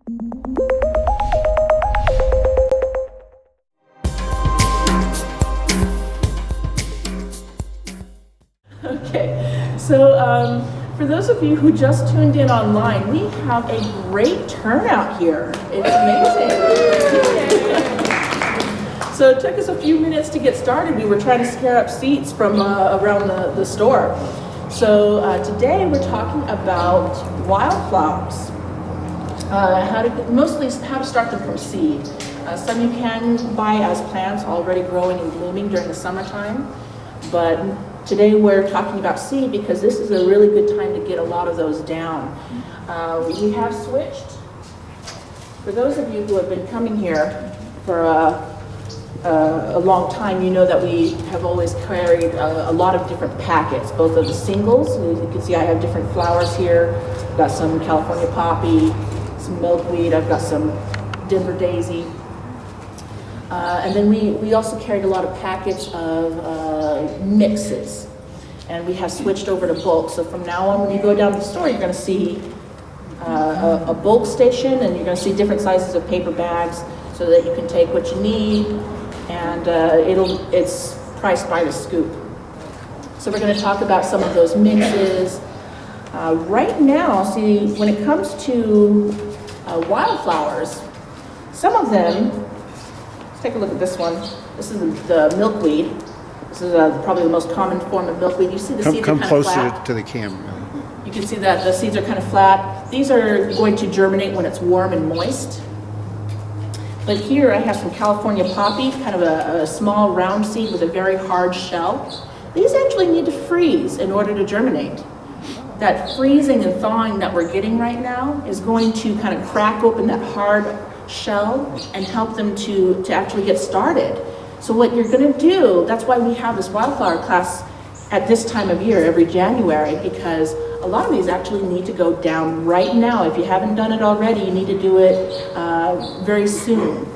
Okay, so for those of you who just tuned in online, we have a great turnout here. It's amazing. So it took us a few minutes to get started. We were trying to scare up seats from around the store. So today we're talking about wildflowers. Mostly how to start them from seed. Some you can buy as plants already growing and blooming during the summertime, but today we're talking about seed because this is a really good time to get a lot of those down. We have switched. For those of you who have been coming here for a long time, you know that we have always carried a lot of different packets, both of the singles. You can see I have different flowers here. I've got some California poppy, some milkweed, I've got some Denver daisy. And then we also carried a lot of packets of mixes. And we have switched over to bulk. So from now on, when you go down the store, you're going to see a bulk station, and you're going to see different sizes of paper bags so that you can take what you need, and it's priced by the scoop. So we're going to talk about some of those mixes. Right now, see, when it comes to wildflowers, some of them, let's take a look at this one. This is the milkweed. This is probably the most common form of milkweed. You see the seeds are kind of flat. Come closer to the camera. You can see that the seeds are kind of flat. These are going to germinate when it's warm and moist. But here I have some California poppy, kind of a small round seed with a very hard shell. These actually need to freeze in order to germinate. That freezing and thawing that we're getting right now is going to kind of crack open that hard shell and help them to actually get started. So what you're going to do, that's why we have this wildflower class at this time of year, every January, because a lot of these actually need to go down right now. If you haven't done it already, you need to do it very soon,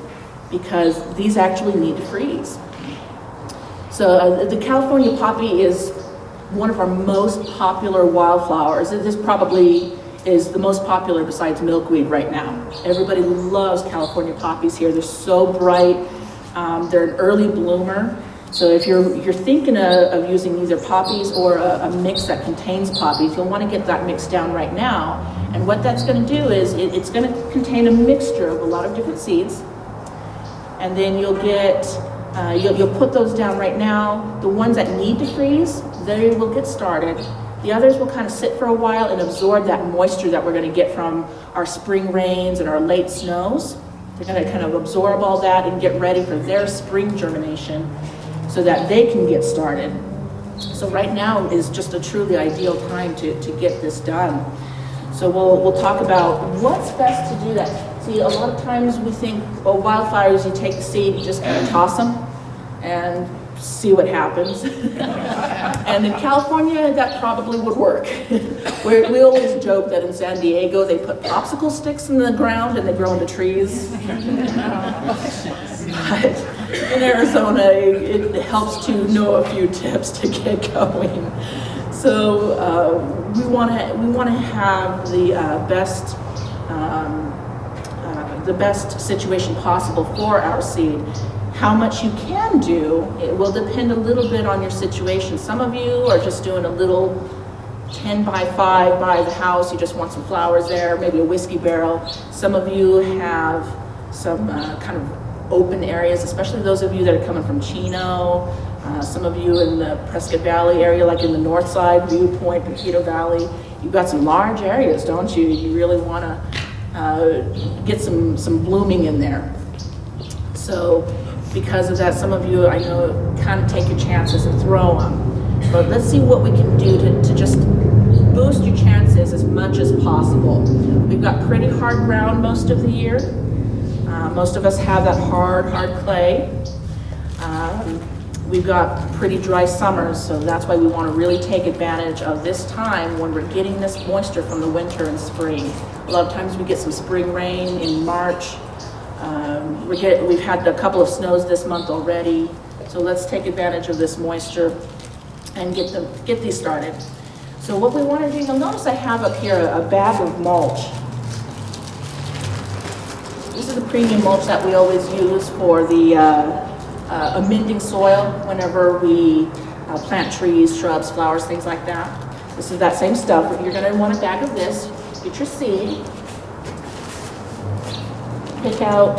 because these actually need to freeze. So the California poppy is one of our most popular wildflowers. This probably is the most popular besides milkweed right now. Everybody loves California poppies here. They're so bright. They're an early bloomer. So if you're thinking of using either poppies or a mix that contains poppies, you'll want to get that mix down right now. And what that's going to do is it's going to contain a mixture of a lot of different seeds. And then you'll put those down right now. The ones that need to freeze, they will get started. The others will kind of sit for a while and absorb that moisture that we're going to get from our spring rains and our late snows. They're going to kind of absorb all that and get ready for their spring germination so that they can get started. So right now is just a truly ideal time to get this done. So we'll talk about what's best to do that. See, a lot of times we think, well, wildflowers, you take the seed, you just kind of toss them and see what happens. And in California, that probably would work. We always joke that in San Diego, they put popsicle sticks in the ground and they grow into trees. But in Arizona, it helps to know a few tips to get going. So we want to have the best situation possible for our seed. How much you can do, it will depend a little bit on your situation. Some of you are just doing a little 10 by 5 by the house. You just want some flowers there, maybe a whiskey barrel. Some of you have some kind of open areas, especially those of you that are coming from Chino. Some of you in the Prescott Valley area, like in the north side, Viewpoint, Poquito Valley. You've got some large areas, don't you? You really want to get some blooming in there. So because of that, some of you, I know, kind of take your chances and throw them. But let's see what we can do to just boost your chances as much as possible. We've got pretty hard ground most of the year. Most of us have that hard clay. We've got pretty dry summers, so that's why we want to really take advantage of this time when we're getting this moisture from the winter and spring. A lot of times we get some spring rain in March. We've had a couple of snows this month already, so let's take advantage of this moisture and get these started. So what we want to do, you'll notice I have up here a bag of mulch. This is the premium mulch that we always use for the amending soil whenever we plant trees, shrubs, flowers, things like that. This is that same stuff. You're going to want a bag of this. Get your seed. Pick out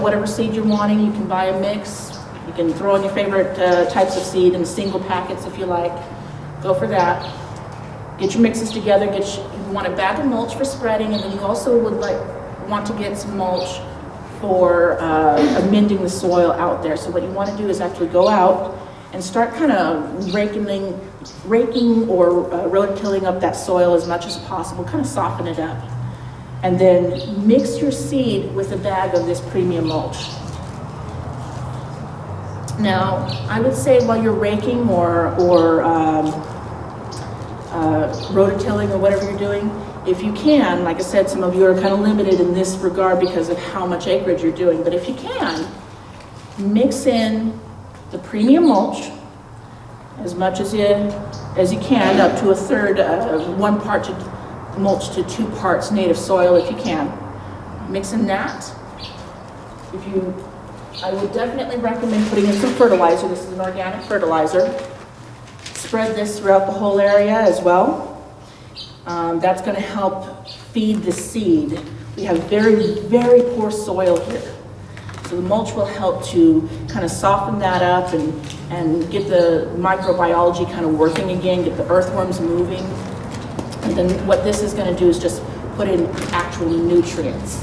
whatever seed you're wanting. You can buy a mix. You can throw in your favorite types of seed in single packets if you like. Go for that. Get your mixes together. You want a bag of mulch for spreading, and then you also would want to get some mulch for amending the soil out there. So what you want to do is actually go out and start kind of raking or rotilling up that soil as much as possible, kind of soften it up. And then mix your seed with a bag of this premium mulch. Now, I would say while you're raking or rototilling or whatever you're doing, if you can, like I said, some of you are kind of limited in this regard because of how much acreage you're doing, but if you can, mix in the premium mulch as much as you can, up to a third, 1 part to mulch to 2 parts native soil if you can. Mix in that. I would definitely recommend putting in some fertilizer. This is an organic fertilizer. Spread this throughout the whole area as well. That's going to help feed the seed. We have very, very poor soil here. So the mulch will help to kind of soften that up and get the microbiology kind of working again, get the earthworms moving. And then what this is going to do is just put in actual nutrients.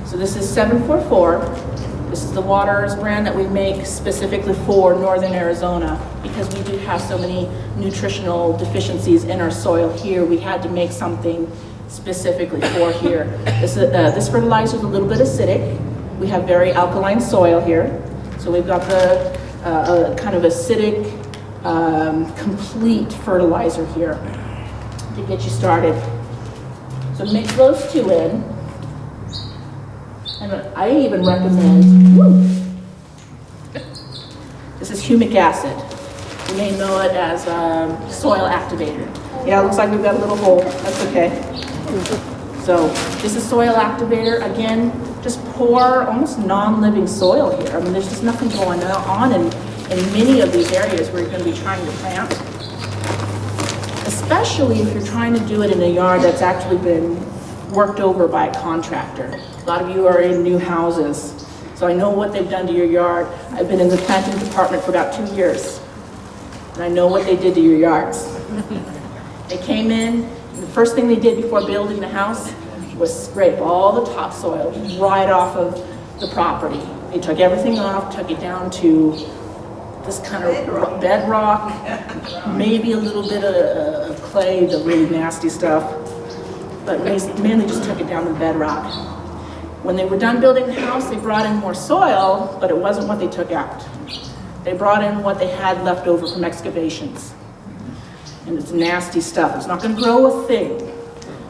So this is 744. This is the Waters brand that we make specifically for northern Arizona because we do have so many nutritional deficiencies in our soil here. We had to make something specifically for here. This fertilizer is a little bit acidic. We have very alkaline soil here. So we've got the kind of acidic, complete fertilizer here to get you started. So mix those two in. And I even recommend, this is humic acid. You may know it as soil activator. Yeah, it looks like we've got a little hole, that's okay. So this is soil activator. Again, just pour almost non-living soil here. I mean, there's just nothing going on in many of these areas where you're going to be trying to plant. Especially if you're trying to do it in a yard that's actually been worked over by a contractor. A lot of you are in new houses, so I know what they've done to your yard. I've been in the planting department for about 2 years, and I know what they did to your yards. They came in, and the first thing they did before building the house was scrape all the topsoil right off of the property. They took everything off, took it down to this kind of bedrock, maybe a little bit of clay, the really nasty stuff, but mainly just took it down to the bedrock. When they were done building the house, they brought in more soil, but it wasn't what they took out. They brought in what they had left over from excavations. And it's nasty stuff. It's not going to grow a thing.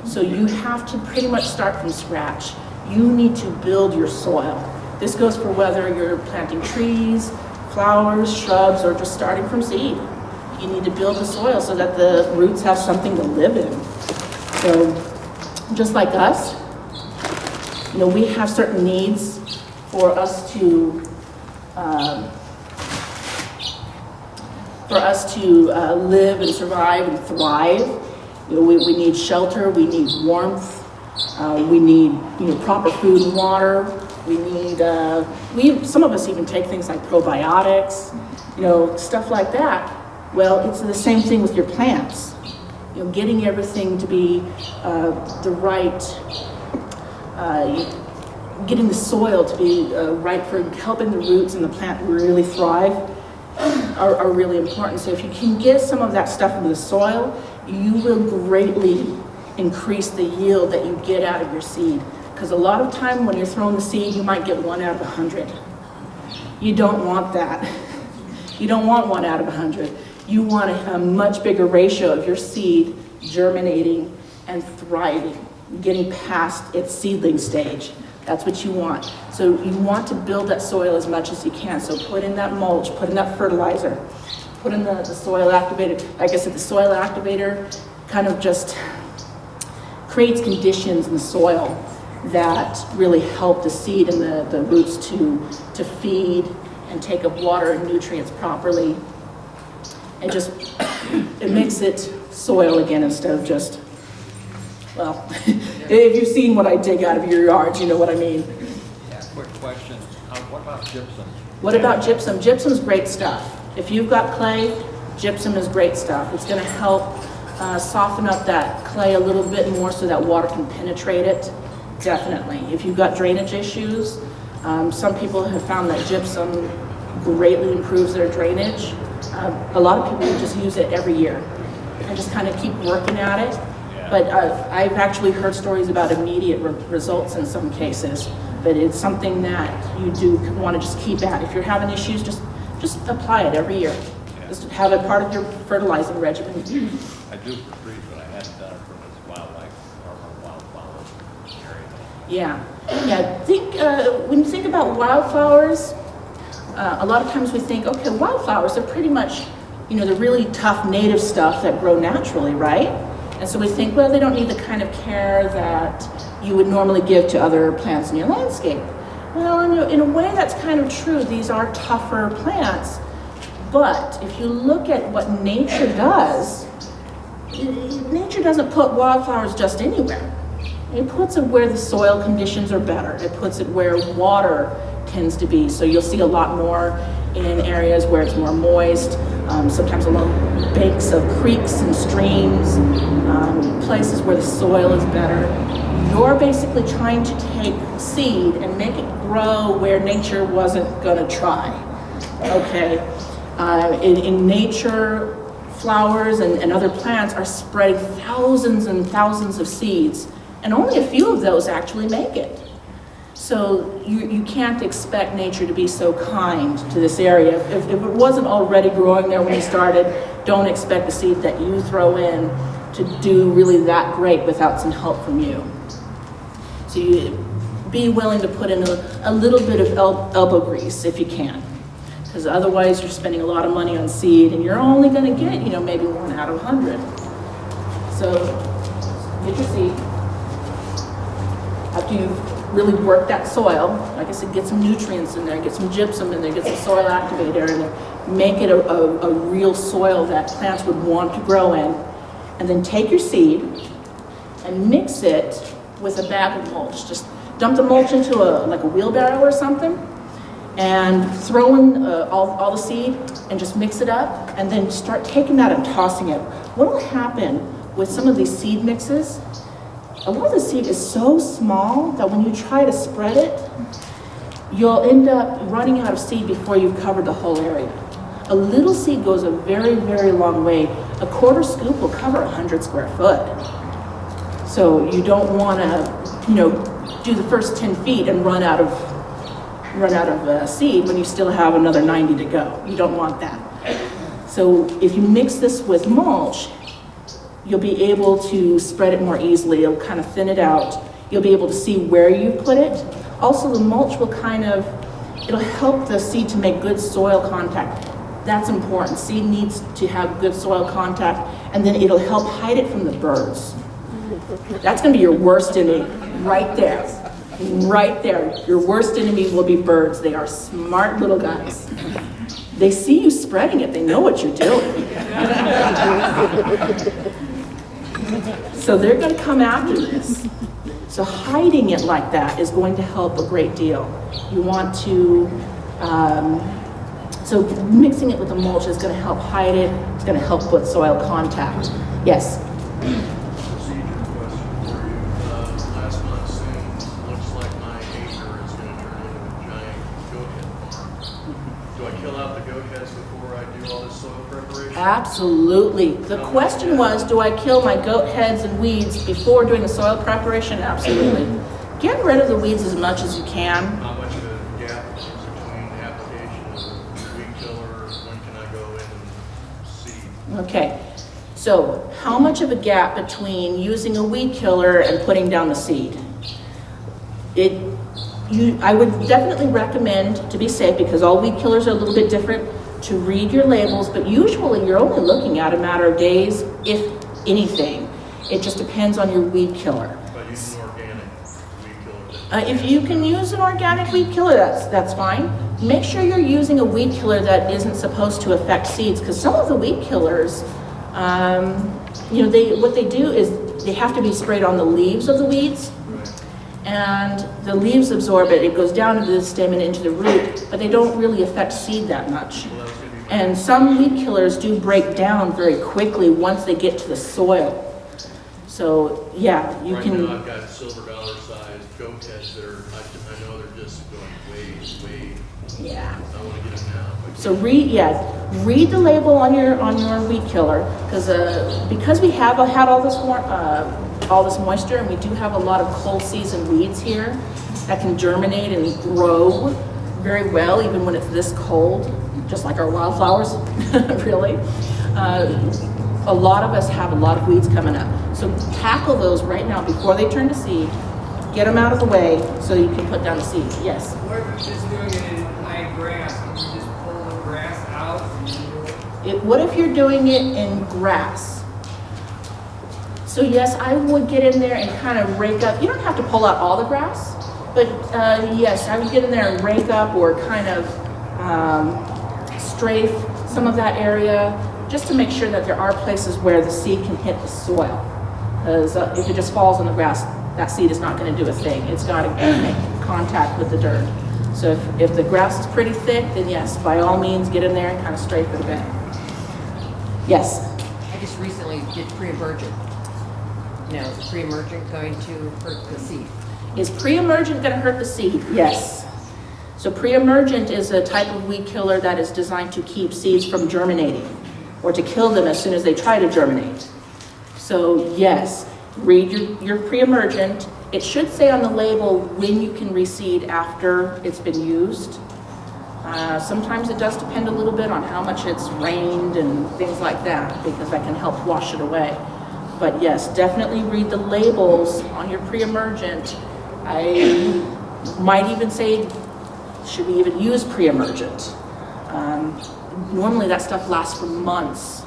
So you have to pretty much start from scratch. You need to build your soil. This goes for whether you're planting trees, flowers, shrubs, or just starting from seed. You need to build the soil so that the roots have something to live in. So just like us, we have certain needs for us to live and survive and thrive. We need shelter, we need warmth, we need proper food and water. We need some of us even take things like probiotics, stuff like that. Well, it's the same thing with your plants. Getting everything to be the right, getting the soil to be right for helping the roots and the plant really thrive are really important. So if you can get some of that stuff into the soil, you will greatly increase the yield that you get out of your seed. Because a lot of time when you're throwing the seed, you might get 1 out of 100. You don't want that. You don't want 1 out of 100. You want a much bigger ratio of your seed germinating and thriving, getting past its seedling stage. That's what you want. So you want to build that soil as much as you can. So put in that mulch, put in that fertilizer, put in the soil activator. Like I said, the soil activator kind of just creates conditions in the soil that really help the seed and the roots to feed and take up water and nutrients properly. And just, it makes it soil again instead of just, well, if you've seen what I dig out of your yards, you know what I mean. Yeah, quick question. What about gypsum? What about gypsum? Gypsum's great stuff. If you've got clay, gypsum is great stuff. It's going to help soften up that clay a little bit more so that water can penetrate it. Definitely. If you've got drainage issues, some people have found that gypsum greatly improves their drainage. A lot of people just use it every year and just kind of keep working at it. Yeah. But I've actually heard stories about immediate results in some cases. But it's something that you do want to just keep at. If you're having issues, just apply it every year. Yeah. Just have it part of your fertilizing regimen. I do for trees, but I hadn't done it for this wildlife or wildflower area. Yeah. When you think about wildflowers, a lot of times we think, okay, wildflowers are pretty much, the really tough native stuff that grow naturally, right? And so we think, well, they don't need the kind of care that you would normally give to other plants in your landscape. Well, in a way that's kind of true. These are tougher plants. But if you look at what nature does, nature doesn't put wildflowers just anywhere. It puts it where the soil conditions are better. It puts it where water tends to be. So you'll see a lot more in areas where it's more moist, sometimes along banks of creeks and streams, places where the soil is better. You're basically trying to take seed and make it grow where nature wasn't going to try. Okay? In nature, flowers and other plants are spreading thousands and thousands of seeds, and only a few of those actually make it. So you can't expect nature to be so kind to this area. If it wasn't already growing there when you started, don't expect the seed that you throw in to do really that great without some help from you. So you be willing to put in a little bit of elbow grease if you can, because otherwise you're spending a lot of money on seed and you're only going to get, maybe 1 out of 100. So get your seed. After you've really worked that soil, like I said, get some nutrients in there, get some gypsum in there, get some soil activator in there, make it a real soil that plants would want to grow in, and then take your seed and mix it with a bag of mulch. Just dump the mulch into a wheelbarrow or something, and throw in all the seed and just mix it up, and then start taking that and tossing it. What will happen with some of these seed mixes, a lot of the seed is so small that when you try to spread it, you'll end up running out of seed before you've covered the whole area. A little seed goes a very, very long way. A quarter scoop will cover 100 square foot. So you don't want to, do the first 10 feet and run out of seed when you still have another 90 to go. You don't want that. So if you mix this with mulch, you'll be able to spread it more easily. It'll kind of thin it out. You'll be able to see where you put it. Also, the mulch will it'll help the seed to make good soil contact. That's important. Seed needs to have good soil contact, and then it'll help hide it from the birds. That's going to be your worst enemy, right there. Right there. Your worst enemy will be birds. They are smart little guys. They see you spreading it. They know what you're doing. So they're going to come after this. So hiding it like that is going to help a great deal. You want to, so mixing it with the mulch is going to help hide it. It's going to help with soil contact. Yes? Procedure question for you. Last month soon, looks like my acre is going to turn into a giant goat head farm. Do I kill out the goat heads before I do all this soil preparation? Absolutely. The question was, do I kill my goat heads and weeds before doing the soil preparation? Absolutely. Get rid of the weeds as much as you can. How much of a gap is between the application of weed killer? When can I go in and seed? Okay. So how much of a gap between using a weed killer and putting down the seed? I would definitely recommend, to be safe, because all weed killers are a little bit different, to read your labels, but usually you're only looking at a matter of days, if anything. It just depends on your weed killer. If I use an organic weed killer. If you can use an organic weed killer, that's fine. Make sure you're using a weed killer that isn't supposed to affect seeds, because some of the weed killers, what they do is they have to be sprayed on the leaves of the weeds, and the leaves absorb it. It goes down into the stem and into the root, but they don't really affect seed that much. And some weed killers do break down very quickly once they get to the soil. So yeah, you can. Right now I've got silver dollar sized goat heads that are, I know they're just going way. Yeah. I want to get them now. So read the label on your weed killer, because we have had all this moisture, and we do have a lot of cold season weeds here that can germinate and grow very well even when it's this cold, just like our wildflowers, really. A lot of us have a lot of weeds coming up. So tackle those right now before they turn to seed. Get them out of the way so you can put down the seed. Yes? What if you're just doing it in high grass? Can you just pull the grass out and do it? What if you're doing it in grass? So yes, I would get in there and kind of rake up. You don't have to pull out all the grass, but yes, I would get in there and rake up or kind of strafe some of that area, just to make sure that there are places where the seed can hit the soil. Because if it just falls on the grass, that seed is not going to do a thing. It's got to make contact with the dirt. So if the grass is pretty thick, then yes, by all means, get in there and kind of strafe it a bit. Yes? I just recently did pre-emergent. Now, is pre-emergent going to hurt the seed? Is pre-emergent going to hurt the seed? Yes. So pre-emergent is a type of weed killer that is designed to keep seeds from germinating or to kill them as soon as they try to germinate. So yes, read your pre-emergent. It should say on the label when you can reseed after it's been used. Sometimes it does depend a little bit on how much it's rained and things like that, because that can help wash it away. But yes, definitely read the labels on your pre-emergent. I might even say, should we even use pre-emergent? Normally that stuff lasts for months,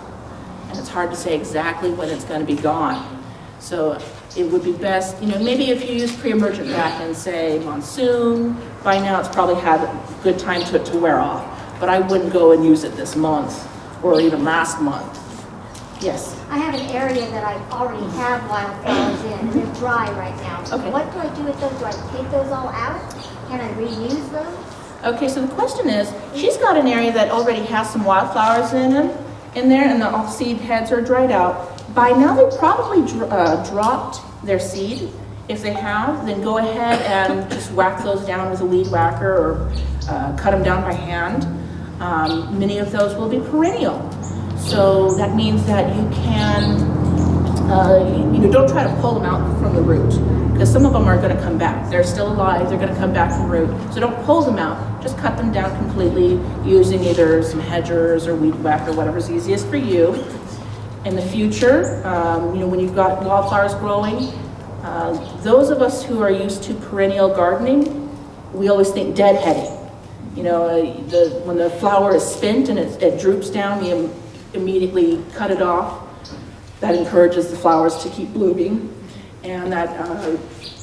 and it's hard to say exactly when it's going to be gone. So it would be best, maybe if you use pre-emergent back in, say, monsoon, by now it's probably had a good time to wear off. But I wouldn't go and use it this month or even last month. Yes? I have an area that I already have wildflowers in, and they're dry right now. Okay. What do I do with those? Do I take those all out? Can I reuse those? Okay, so the question is, she's got an area that already has some wildflowers in there, and the seed heads are dried out. By now, they probably dropped their seed. If they have, then go ahead and just whack those down with a weed whacker or cut them down by hand. Many of those will be perennial. So that means that you can, don't try to pull them out from the root, because some of them are going to come back. They're still alive, they're going to come back from root. So don't pull them out, just cut them down completely using either some hedgers or weed whacker, whatever's easiest for you. In the future, when you've got wildflowers growing, those of us who are used to perennial gardening, we always think deadheading. When the flower is spent and it droops down, we immediately cut it off. That encourages the flowers to keep blooming, and that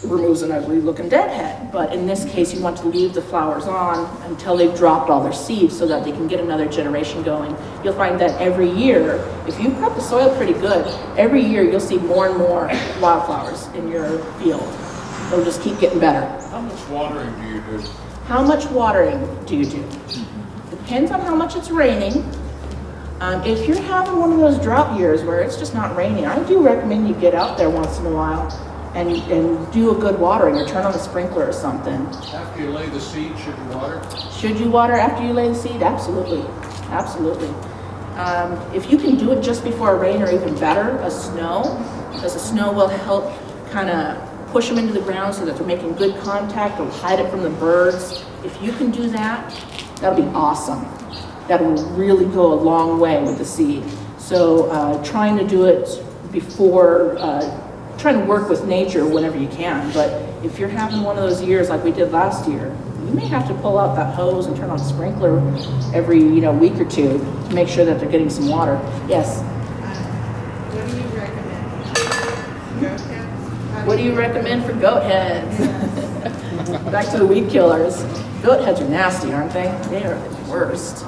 removes an ugly looking deadhead. But in this case, you want to leave the flowers on until they've dropped all their seeds so that they can get another generation going. You'll find that every year, if you prep the soil pretty good, every year you'll see more and more wildflowers in your field. They'll just keep getting better. How much watering do you do? How much watering do you do? Depends on how much it's raining. If you're having one of those drought years where it's just not raining, I do recommend you get out there once in a while and do a good watering, or turn on the sprinkler or something. After you lay the seed, should you water? Should you water after you lay the seed? Absolutely. Absolutely. If you can do it just before a rain, or even better, a snow, because the snow will help kind of push them into the ground so that they're making good contact, or hide it from the birds. If you can do that, that'll be awesome. That will really go a long way with the seed. So trying to do it before, trying to work with nature whenever you can. But if you're having one of those years like we did last year, you may have to pull out that hose and turn on the sprinkler every week or two to make sure that they're getting some water. Yes? What do you recommend What do you recommend for goat heads? Back to the weed killers. Goat heads are nasty, aren't they? They are the worst.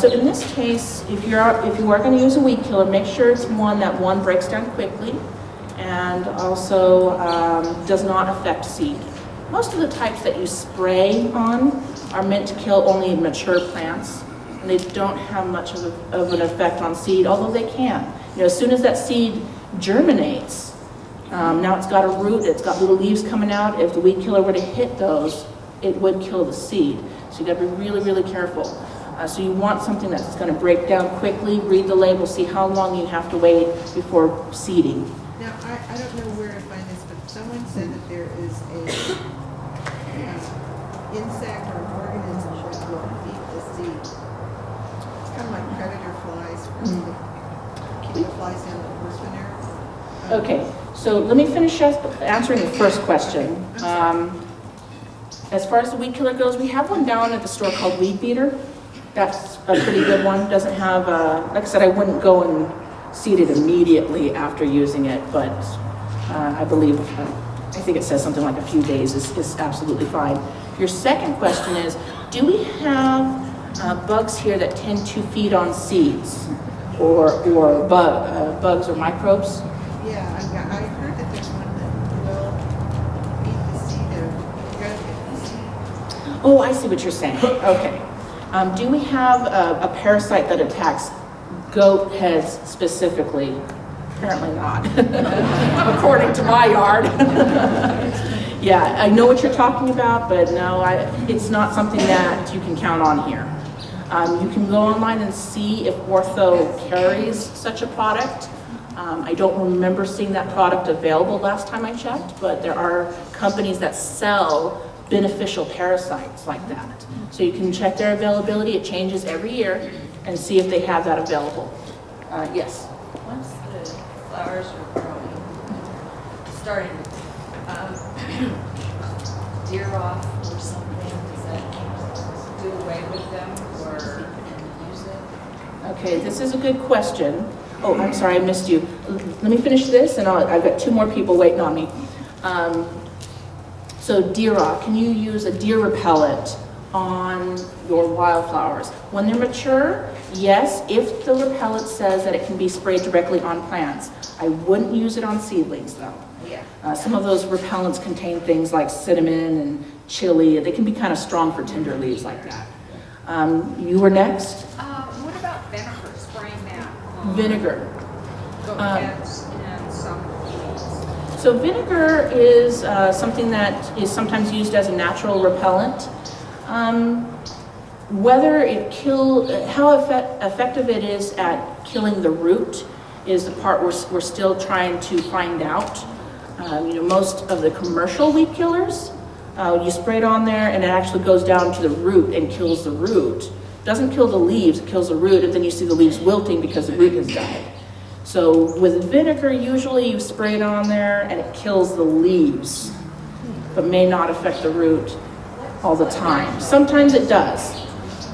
So in this case, if you are going to use a weed killer, make sure it's one that breaks down quickly and also does not affect seed. Most of the types that you spray on are meant to kill only mature plants, and they don't have much of an effect on seed, although they can. As soon as that seed germinates, now it's got a root, it's got little leaves coming out. If the weed killer were to hit those, it would kill the seed. So you got to be really, really careful. So you want something that's going to break down quickly. Read the label, see how long you have to wait before seeding. Now, I don't know where to find this, but someone said that there is a insect or an organism that will eat the seed. It's kind of like predator flies for keep the flies down the horseman area. Okay, so let me finish answering the first question. As far as the weed killer goes, we have one down at the store called Weed Beater. That's a pretty good one. Doesn't have, like I said, I wouldn't go and seed it immediately after using it, but I believe, I think it says something like a few days is absolutely fine. Your second question is, do we have bugs here that tend to feed on seeds or bugs or microbes? Yeah, I heard that there's one that will eat the seed of goat heads. Oh, I see what you're saying. Okay. Do we have a parasite that attacks goat heads specifically? Apparently not, according to my yard. Yeah, I know what you're talking about, but no, it's not something that you can count on here. You can go online and see if Ortho carries such a product. I don't remember seeing that product available last time I checked, but there are companies that sell beneficial parasites like that. So you can check their availability. It changes every year, and see if they have that available. Yes? Once the flowers are growing, starting, deer off or something, does that do away with them or use it? Okay, this is a good question. Oh, I'm sorry, I missed you. Let me finish this, and I've got two more people waiting on me. So deer off, can you use a deer repellent on your wildflowers? When they're mature, yes, if the repellent says that it can be sprayed directly on plants. I wouldn't use it on seedlings though. Yeah. Some of those repellents contain things like cinnamon and chili. They can be kind of strong for tender leaves like that. You were next? What about vinegar, spraying that on Vinegar. goat heads and some leaves? So vinegar is something that is sometimes used as a natural repellent. Whether it how effective it is at killing the root is the part we're still trying to find out. Most of the commercial weed killers, you spray it on there and it actually goes down to the root and kills the root. It doesn't kill the leaves, it kills the root, and then you see the leaves wilting because the root has died. So with vinegar, usually you spray it on there and it kills the leaves, but may not affect the root all the time. Sometimes it does,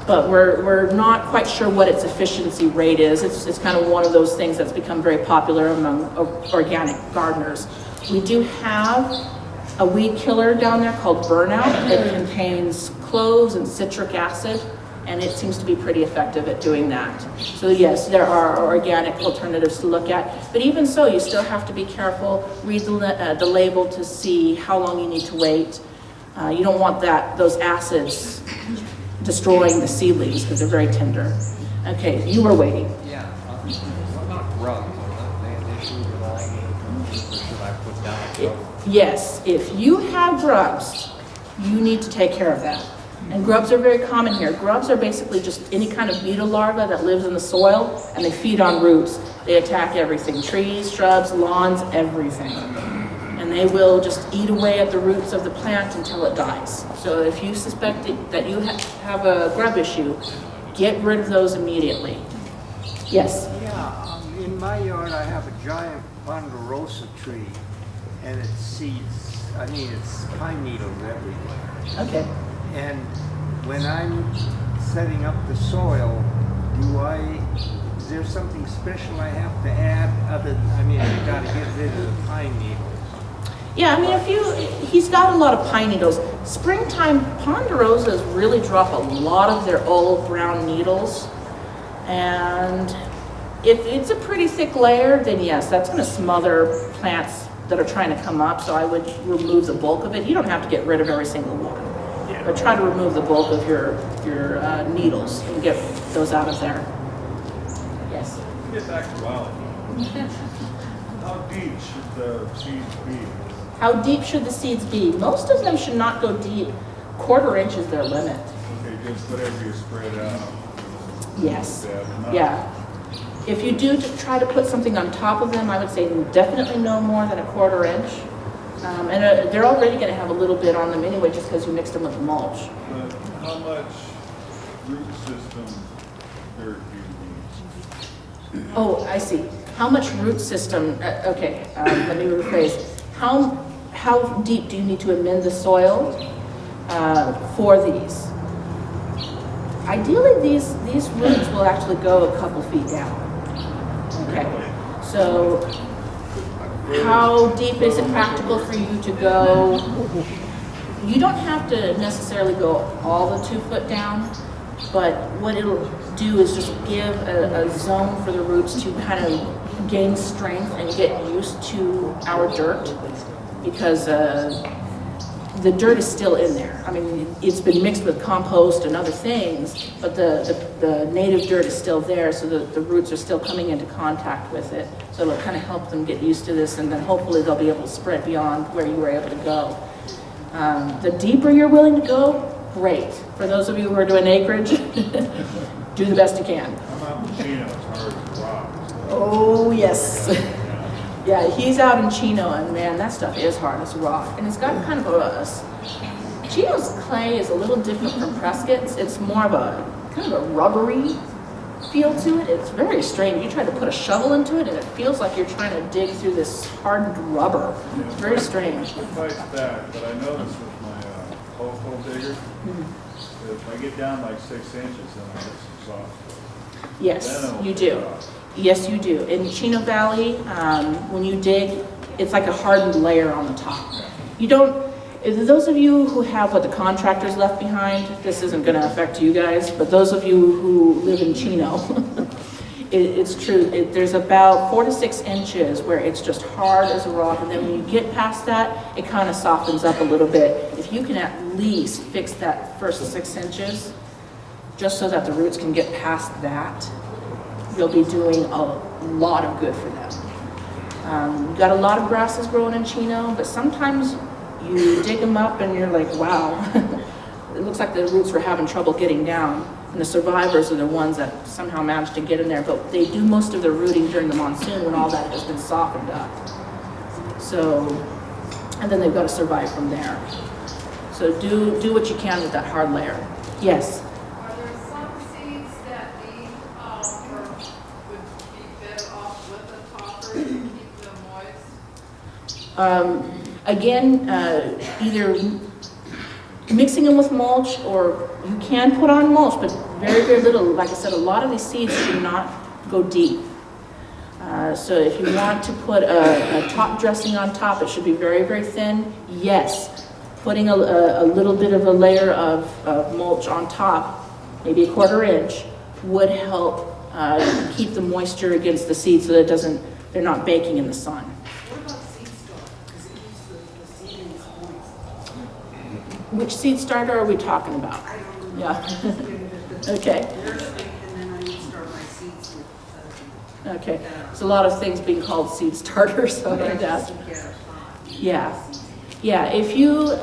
but we're not quite sure what its efficiency rate is. It's kind of one of those things that's become very popular among organic gardeners. We do have a weed killer down there called Burnout. It contains cloves and citric acid, and it seems to be pretty effective at doing that. So yes, there are organic alternatives to look at, but even so, you still have to be careful. Read the label to see how long you need to wait. You don't want those acids destroying the seedlings because they're very tender. Okay, you were waiting. Yeah, what about grubs? Are they an issue with all, or should I put down a grub? Yes, if you have grubs, you need to take care of them. And grubs are very common here. Grubs are basically just any kind of beetle larva that lives in the soil, and they feed on roots. They attack everything, trees, shrubs, lawns, everything. And they will just eat away at the roots of the plant until it dies. So if you suspect that you have a grub issue, get rid of those immediately. Yes? Yeah, in my yard I have a giant ponderosa tree, and it seeds, it's pine needles everywhere. Okay. And when I'm setting up the soil, is there something special I have to add other than, I gotta get rid of the pine needles? Yeah, I mean, he's got a lot of pine needles. Springtime ponderosas really drop a lot of their old brown needles. And if it's a pretty thick layer, then yes, that's gonna smother plants that are trying to come up, so I would remove the bulk of it. You don't have to get rid of every single one, but try to remove the bulk of your needles and get those out of there. Yes? Get back to wildflowers. How deep should the seeds be? How deep should the seeds be? Most of them should not go deep. 1/4 inch is their limit. Okay, just whatever you spread out. Yes. Enough. Yeah. If you do try to put something on top of them, I would say definitely no more than 1/4 inch. And they're already going to have a little bit on them anyway, just because you mixed them with mulch. But how much root system dirt do you need? Oh, I see. How much root system? Okay, let me rephrase. How deep do you need to amend the soil for these? Ideally, these roots will actually go a couple feet down. Okay, so how deep is it practical for you to go? You don't have to necessarily go all the 2 foot down, but what it'll do is just give a zone for the roots to kind of gain strength and get used to our dirt, because the dirt is still in there. I mean, it's been mixed with compost and other things, but the native dirt is still there, so the roots are still coming into contact with it. So it'll kind of help them get used to this, and then hopefully they'll be able to spread beyond where you were able to go. The deeper you're willing to go, great. For those of you who are doing acreage, do the best you can. I'm out in Chino, it's hard to rock. Oh, yes. Yeah, he's out in Chino, and man, that stuff is hard as rock. And it's got kind of Chino's clay is a little different from Prescott's. It's more of a kind of a rubbery feel to it. It's very strange. You try to put a shovel into it, and it feels like you're trying to dig through this hardened rubber. It's very strange. It fights back, but I noticed with my hole digger, if I get down like 6 inches, then I get some soft. Yes, Then it'll you pick do. up. Yes, you do. In Chino Valley, when you dig, it's like a hardened layer on the top. You don't, those of you who have what the contractors left behind, this isn't going to affect you guys, but those of you who live in Chino, it's true. There's about 4 to 6 inches where it's just hard as a rock, and then when you get past that, it kind of softens up a little bit. If you can at least fix that first 6 inches, just so that the roots can get past that, you'll be doing a lot of good for them. We've got a lot of grasses growing in Chino, but sometimes you dig them up and you're like, wow, it looks like the roots were having trouble getting down. And the survivors are the ones that somehow managed to get in there, but they do most of their rooting during the monsoon when all that has been softened up. So, and then they've got to survive from there. So do what you can with that hard layer. Yes? Are there some seeds that need, or would be better off with a topper to keep them moist? Again, either mixing them with mulch, or you can put on mulch, but very, very little. Like I said, a lot of these seeds should not go deep. So if you want to put a top dressing on top, it should be very, very thin. Yes, putting a little bit of a layer of mulch on top, maybe 1/4 inch, would help keep the moisture against the seed so that they're not baking in the sun. What about seed stock? Because it keeps the seedlings moist. Which seed starter are we talking about? I don't know. Yeah. Okay. And then I would start my seeds with, Okay. There's a lot of things being called seed starters, so I'm gonna ask. Yeah. Yeah, if you,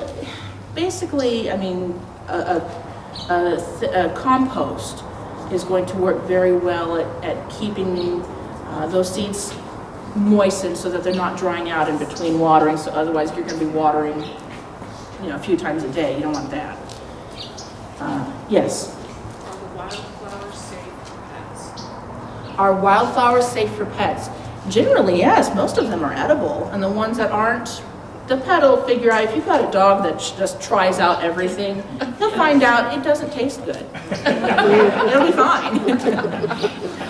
basically, I mean, a compost is going to work very well at keeping those seeds moistened so that they're not drying out in between watering, so otherwise you're going to be watering, a few times a day. You don't want that. Yes? Are the wildflowers safe for pets? Are wildflowers safe for pets? Generally, yes. Most of them are edible, and the ones that aren't, the pet will figure out. If you've got a dog that just tries out everything, he'll find out it doesn't taste good. It'll be fine.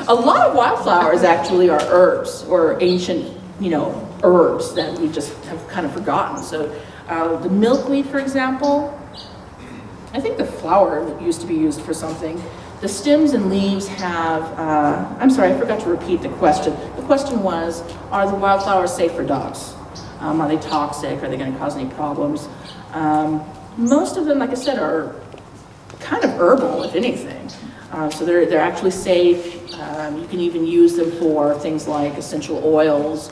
A lot of wildflowers actually are herbs or ancient, herbs that we just have kind of forgotten. So the milkweed, for example, I think the flower used to be used for something. The stems and leaves have, I'm sorry, I forgot to repeat the question. The question was, are the wildflowers safe for dogs? Are they toxic? Are they going to cause any problems? Most of them, like I said, are kind of herbal, if anything. So they're actually safe. You can even use them for things like essential oils.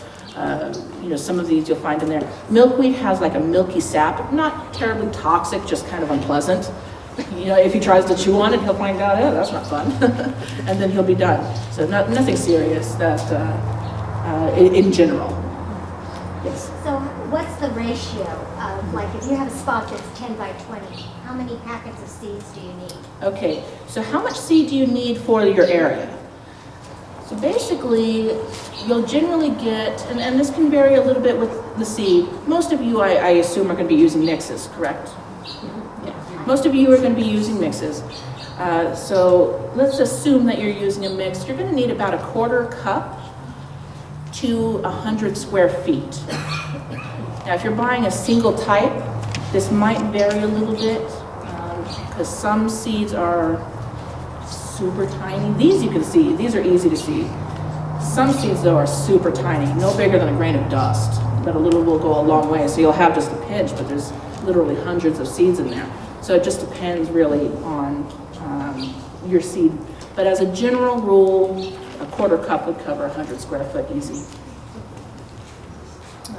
Some of these you'll find in there. Milkweed has like a milky sap, not terribly toxic, just kind of unpleasant. If he tries to chew on it, he'll find out, oh, that's not fun. And then he'll be done. So nothing serious that, in general. Yes. So what's the ratio of, like, if you have a spot that's 10 by 20, how many packets of seeds do you need? Okay, so how much seed do you need for your area? So basically, you'll generally get, and this can vary a little bit with the seed. Most of you, I assume, are going to be using mixes, correct? Yeah. Most of you are going to be using mixes. So let's assume that you're using a mix. You're going to need about a 1/4 cup to 100 square feet. Now, if you're buying a single type, this might vary a little bit because some seeds are super tiny. These you can see, these are easy to see. Some seeds though are super tiny, no bigger than a grain of dust, but a little will go a long way. So you'll have just a pinch, but there's literally hundreds of seeds in there. So it just depends really on your seed. But as a general rule, a 1/4 cup would cover 100 square foot easy.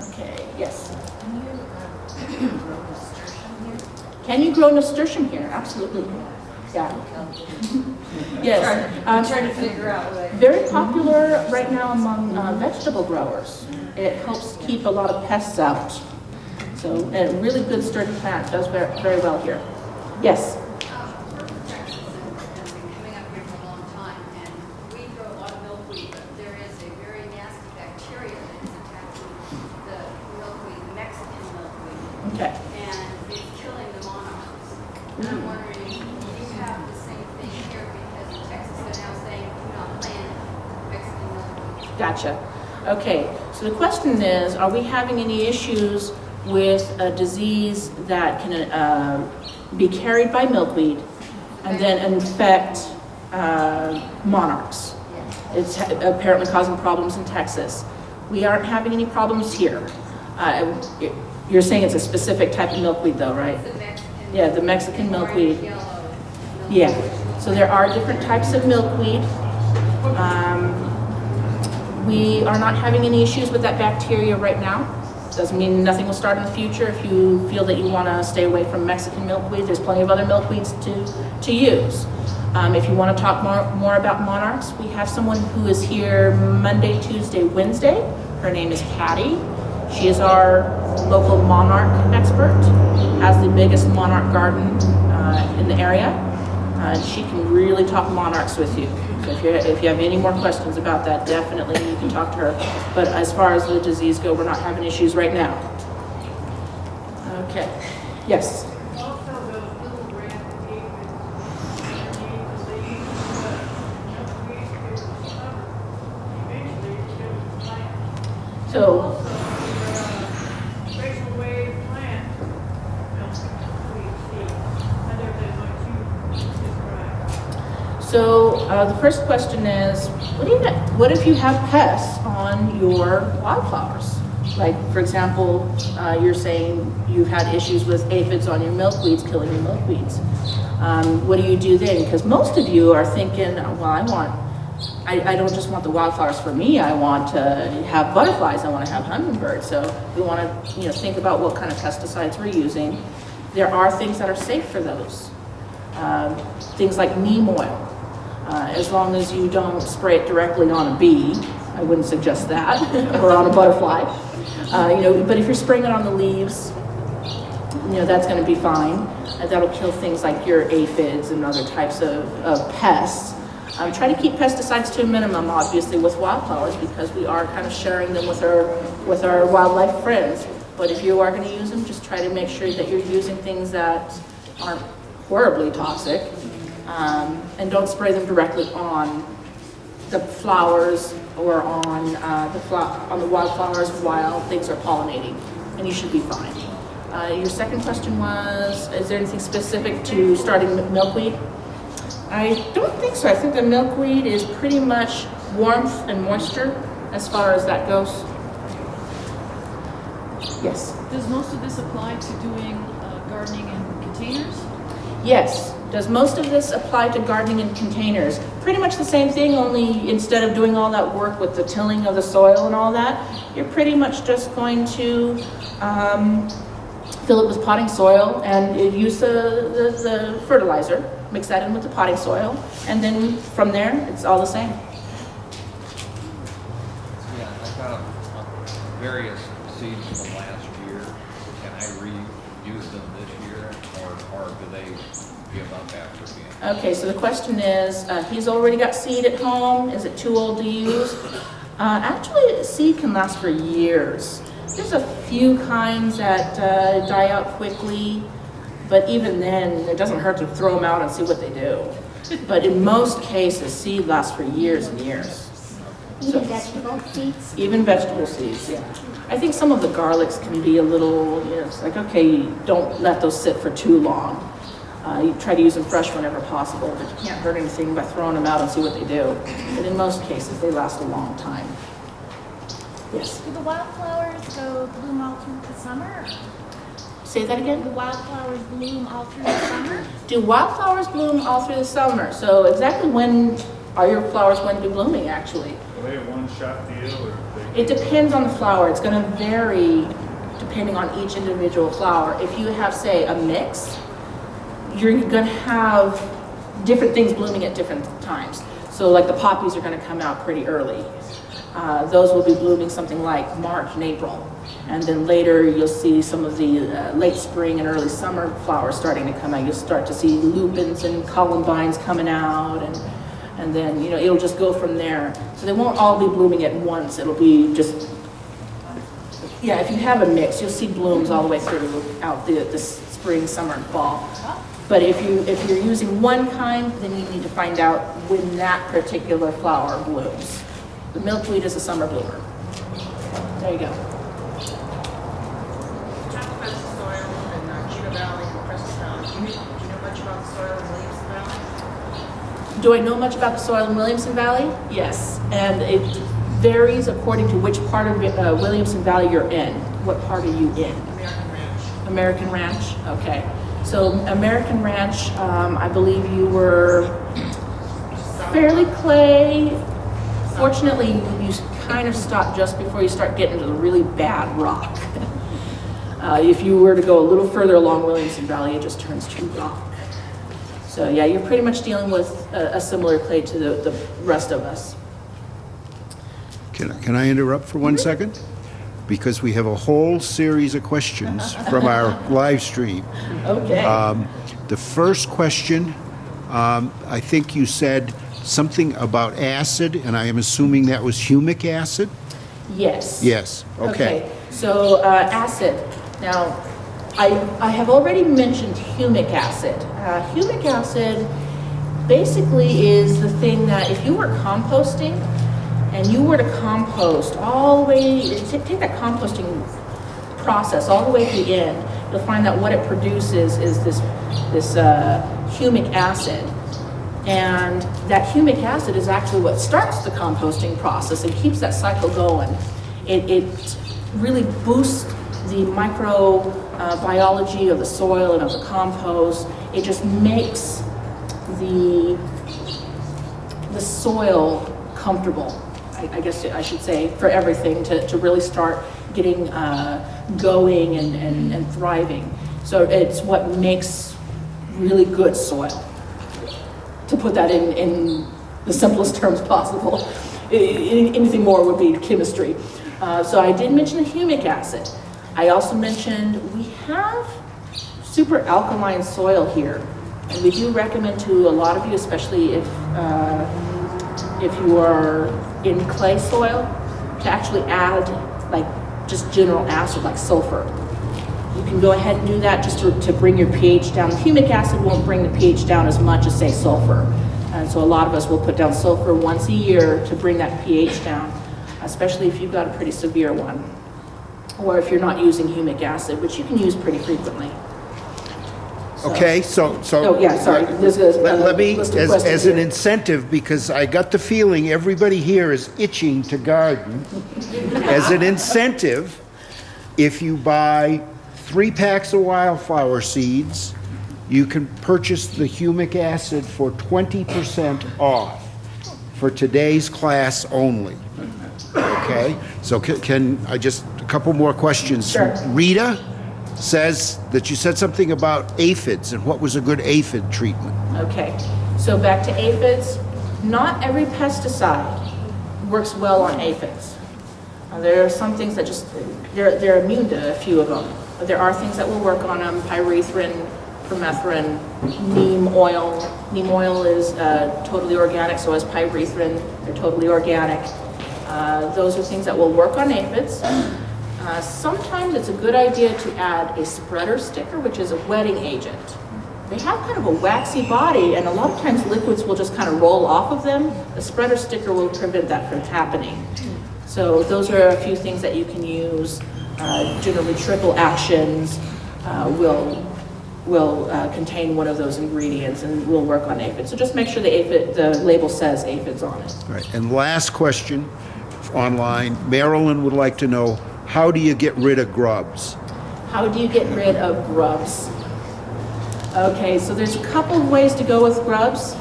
Okay, yes. Can you grow nasturtium here? Absolutely. Yeah. Yes. I'm trying to figure out what Very popular right now among vegetable growers. It helps keep a lot of pests out. So a really good sturdy plant does very well here. Yes. We're from Texas and have been coming up here for a long time, and we grow a lot of milkweed, but there is a very nasty bacteria that is attacking the milkweed, the Mexican milkweed, Okay. and it's killing the monarchs. And I'm wondering, do you have the same thing here, because in Texas they're now saying do not plant Mexican milkweed? Gotcha. Okay. So the question is, are we having any issues with a disease that can be carried by milkweed and then infect monarchs? It's apparently causing problems in Texas. We aren't having any problems here. You're saying it's a specific type of milkweed though, right? It's the Mexican. Yeah, the Mexican milkweed. Orange, yellow milkweed. Yeah, so there are different types of milkweed. We are not having any issues with that bacteria right now. Doesn't mean nothing will start in the future. If you feel that you want to stay away from Mexican milkweed, there's plenty of other milkweeds to use. If you want to talk more about monarchs, we have someone who is here Monday, Tuesday, Wednesday. Her name is Patty. She is our local monarch expert, has the biggest monarch garden in the area. She can really talk monarchs with you. So if you have any more questions about that, definitely you can talk to her. But as far as the disease go, we're not having issues right now. Okay. Yes. Also, those little red aphids, underneath the leaves, milkweed is summer. Eventually, it's going to plant. So Also, special way to plant milkweed seeds, other than what you described. So the first question is, what if you have pests on your wildflowers? Like, for example, you're saying you've had issues with aphids on your milkweeds, killing your milkweeds. What do you do then? Because most of you are thinking, well, I don't just want the wildflowers for me. I want to have butterflies. I want to have hummingbirds. So we want to, think about what kind of pesticides we're using. There are things that are safe for those. Things like neem oil. As long as you don't spray it directly on a bee, I wouldn't suggest that, or on a butterfly. But if you're spraying it on the leaves, that's going to be fine. That'll kill things like your aphids and other types of pests. Try to keep pesticides to a minimum, obviously, with wildflowers, because we are kind of sharing them with our wildlife friends. But if you are going to use them, just try to make sure that you're using things that aren't horribly toxic. And don't spray them directly on the flowers or on the wildflowers while things are pollinating, and you should be fine. Your second question was, is there anything specific to starting milkweed? I don't think so. I think the milkweed is pretty much warmth and moisture as far as that goes. Yes. Does most of this apply to doing gardening in containers? Yes. Does most of this apply to gardening in containers? Pretty much the same thing, only instead of doing all that work with the tilling of the soil and all that, you're pretty much just going to fill it with potting soil and use the fertilizer, mix that in with the potting soil, and then from there, it's all the same. Yeah, I've got various seeds from last year. Can I reuse them this year, or do they give up after being? Okay, so the question is, he's already got seed at home. Is it too old to use? Actually, seed can last for years. There's a few kinds that die out quickly, but even then, it doesn't hurt to throw them out and see what they do. But in most cases, seed lasts for years and years. Even vegetable seeds? Even vegetable seeds, yeah. I think some of the garlics can be a little, it's like, okay, don't let those sit for too long. You try to use them fresh whenever possible, but you can't hurt anything by throwing them out and see what they do. But in most cases, they last a long time. Yes. Do the wildflowers go bloom all through the summer? Say that again? Do wildflowers bloom all through the summer? Do wildflowers bloom all through the summer? So exactly when are your flowers going to be blooming, actually? Are they a one-shot deal, or they? It depends on the flower. It's going to vary depending on each individual flower. If you have, say, a mix, you're going to have different things blooming at different times. So like the poppies are going to come out pretty early. Those will be blooming something like March and April. And then later you'll see some of the late spring and early summer flowers starting to come out. You'll start to see lupins and columbines coming out, and then, it'll just go from there. So they won't all be blooming at once. It'll be just, if you have a mix, you'll see blooms all the way throughout the spring, summer, and fall. But if you're using one kind, then you need to find out when that particular flower blooms. The milkweed is a summer bloomer. There you go. Talk about the soil in Cheetah Valley and Preston Valley. Do you know much about the soil in Williamson Valley? Do I know much about the soil in Williamson Valley? Yes, and it varies according to which part of Williamson Valley you're in. What part are you in? American Ranch. American Ranch, okay. So American Ranch, I believe you were fairly clay. Fortunately, you kind of stop just before you start getting into the really bad rock. If you were to go a little further along Williamson Valley, it just turns to rock. So yeah, you're pretty much dealing with a similar clay to the rest of us. Can I interrupt for 1 second? Because we have a whole series of questions from our live stream. Okay. The first question, I think you said something about acid, and I am assuming that was humic acid? Yes. Yes, okay. So acid. Now, I have already mentioned humic acid. Humic acid basically is the thing that if you were composting and you were to compost all the way, take that composting process all the way to the end, you'll find that what it produces is this humic acid. And that humic acid is actually what starts the composting process and keeps that cycle going. It really boosts the microbiology of the soil and of the compost. It just makes the soil comfortable, I guess I should say, for everything to really start getting going and thriving. So it's what makes really good soil, to put that in the simplest terms possible. Anything more would be chemistry. So I did mention the humic acid. I also mentioned we have super alkaline soil here, and we do recommend to a lot of you, especially if you are in clay soil, to actually add like just general acid like sulfur. You can go ahead and do that just to bring your pH down. The humic acid won't bring the pH down as much as, say, sulfur. And so a lot of us will put down sulfur once a year to bring that pH down, especially if you've got a pretty severe one, or if you're not using humic acid, which you can use pretty frequently. Okay, so. Oh, yeah, sorry. There's a Let me, list of questions as an here. incentive, because I got the feeling everybody here is itching to garden. As an incentive, if you buy 3 packs of wildflower seeds, you can purchase the humic acid for 20% off for today's class only. Okay, so can I just, a couple more questions. Sure. Rita says that you said something about aphids, and what was a good aphid treatment? Okay, so back to aphids. Not every pesticide works well on aphids. There are some things that just, they're immune to a few of them. But there are things that will work on them, pyrethrin, permethrin, neem oil. Neem oil is totally organic, so is pyrethrin, they're totally organic. Those are things that will work on aphids. Sometimes it's a good idea to add a spreader sticker, which is a wetting agent. They have kind of a waxy body, and a lot of times liquids will just kind of roll off of them. The spreader sticker will prevent that from happening. So those are a few things that you can use. Generally, triple actions will contain one of those ingredients and will work on aphids. So just make sure the label says aphids on it. All right, and last question online. Marilyn would like to know, how do you get rid of grubs? How do you get rid of grubs? Okay, so there's a couple of ways to go with grubs.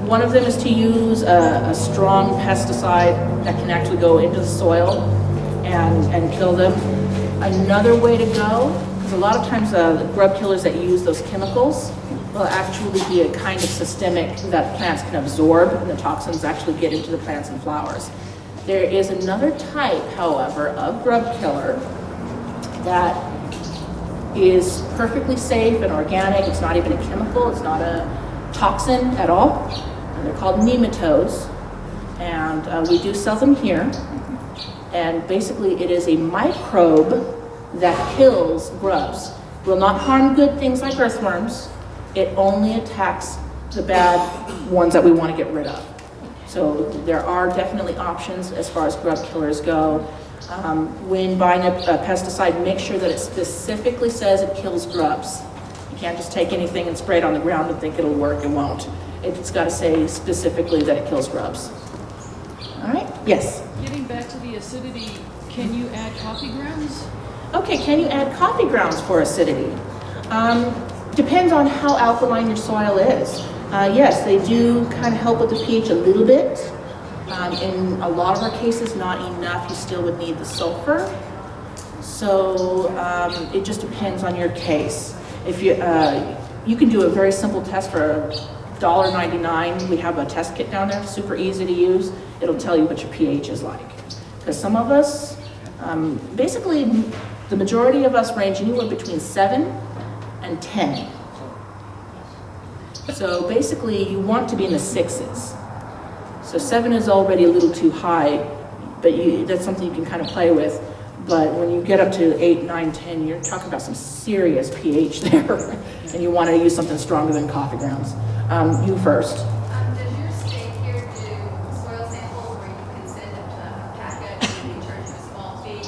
One of them is to use a strong pesticide that can actually go into the soil and kill them. Another way to go, because a lot of times the grub killers that use those chemicals will actually be a kind of systemic that plants can absorb, and the toxins actually get into the plants and flowers. There is another type, however, of grub killer that is perfectly safe and organic. It's not even a chemical, it's not a toxin at all. And they're called nematodes. And we do sell them here. And basically it is a microbe that kills grubs. Will not harm good things like earthworms. It only attacks the bad ones that we want to get rid of. So there are definitely options as far as grub killers go. When buying a pesticide, make sure that it specifically says it kills grubs. You can't just take anything and spray it on the ground and think it'll work. It won't. It's got to say specifically that it kills grubs. All right? Yes? Getting back to the acidity, can you add coffee grounds? Okay, can you add coffee grounds for acidity? Depends on how alkaline your soil is. Yes, they do kind of help with the pH a little bit. In a lot of our cases, not enough. You still would need the sulfur. So it just depends on your case. If you can do a very simple test for $1.99. We have a test kit down there, super easy to use. It'll tell you what your pH is like. Because some of us, basically, the majority of us range anywhere between 7 and 10. So basically, you want to be in the 6s. So 7 is already a little too high, but that's something you can kind of play with. But when you get up to 8, 9, 10, you're talking about some serious pH there, and you want to use something stronger than coffee grounds. You first. Does your state here do soil samples where you can send them to a packet and you charge you a small fee,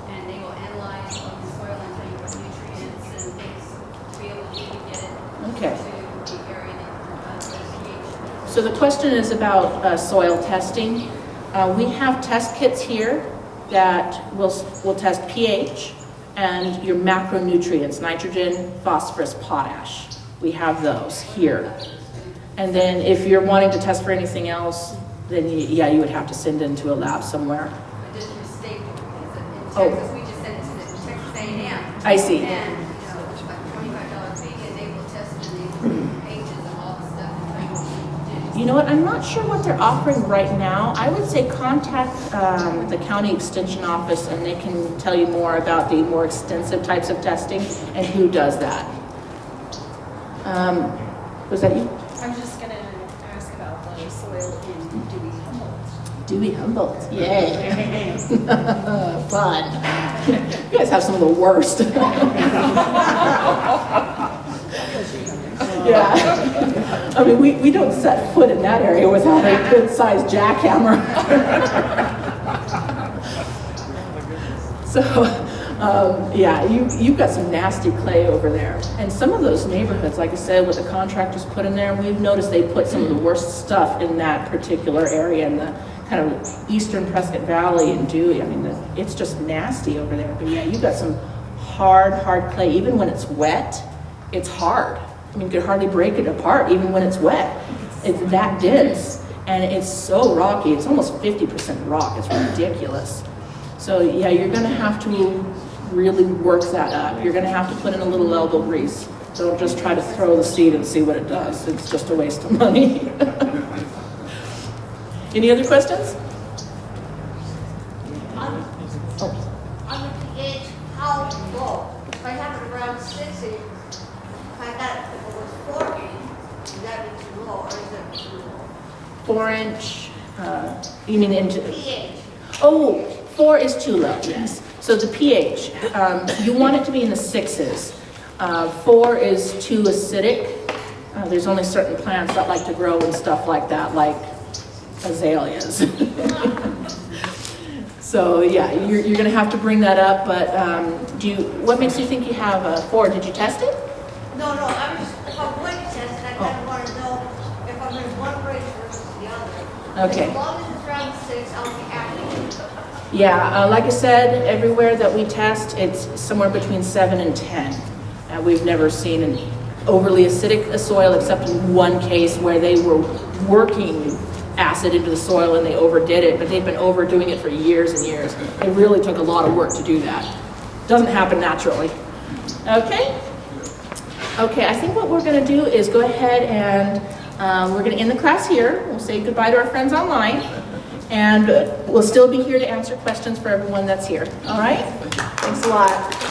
and they will analyze the soil and tell you what nutrients and things to be able to get it Okay. to the area that pH? So the question is about soil testing. We have test kits here that will test pH and your macronutrients, nitrogen, phosphorus, potash. We have those here. And then if you're wanting to test for anything else, then you would have to send it into a lab somewhere. Just your state, because in Oh. Texas, we just sent it to the Texas A&M. I see. And, it's like $25 fee, and they will test the pages of all the stuff and things. You know what, I'm not sure what they're offering right now. I would say contact the county extension office and they can tell you more about the more extensive types of testing and who does that. Was that you? I was just gonna ask about the soil in Dewey Humboldt. Dewey Humboldt, yay. Fun. You guys have some of the worst. Yeah. I mean, we don't set foot in that area without a good-sized jackhammer. So, yeah, you've got some nasty clay over there. And some of those neighborhoods, like I said, what the contractors put in there, we've noticed they put some of the worst stuff in that particular area in the kind of eastern Prescott Valley and Dewey. I mean, it's just nasty over there. But yeah, you've got some hard clay. Even when it's wet, it's hard. I mean, you could hardly break it apart even when it's wet. It's that dense. And it's so rocky. It's almost 50% rock. It's ridiculous. So yeah, you're gonna have to really work that up. You're gonna have to put in a little elbow grease. Don't just try to throw the seed and see what it does. It's just a waste of money. Any other questions? On the pH, how low? If I have it around 6 inches, if I got it, if it was 4 inches, would that be too low or is it too low? 4-inch, you mean into? pH. Oh, 4 is too low, yes. So the pH, you want it to be in the 6s. 4 is too acidic. There's only certain plants that like to grow and stuff like that, like azaleas. So yeah, you're gonna have to bring that up, but what makes you think you have a 4? Did you test it? No, I'm just, if I'm going to test it, I kind of want to know if I'm in one range versus the other. Okay. As long as it's around 6, I'll be happy. Yeah, like I said, everywhere that we test, it's somewhere between 7 and 10. We've never seen an overly acidic soil except in one case where they were working acid into the soil and they overdid it, but they've been overdoing it for years and years. It really took a lot of work to do that. Doesn't happen naturally. Okay? Okay, I think what we're gonna do is go ahead and we're gonna end the class here. We'll say goodbye to our friends online. And we'll still be here to answer questions for everyone that's here. All right? Thanks a lot.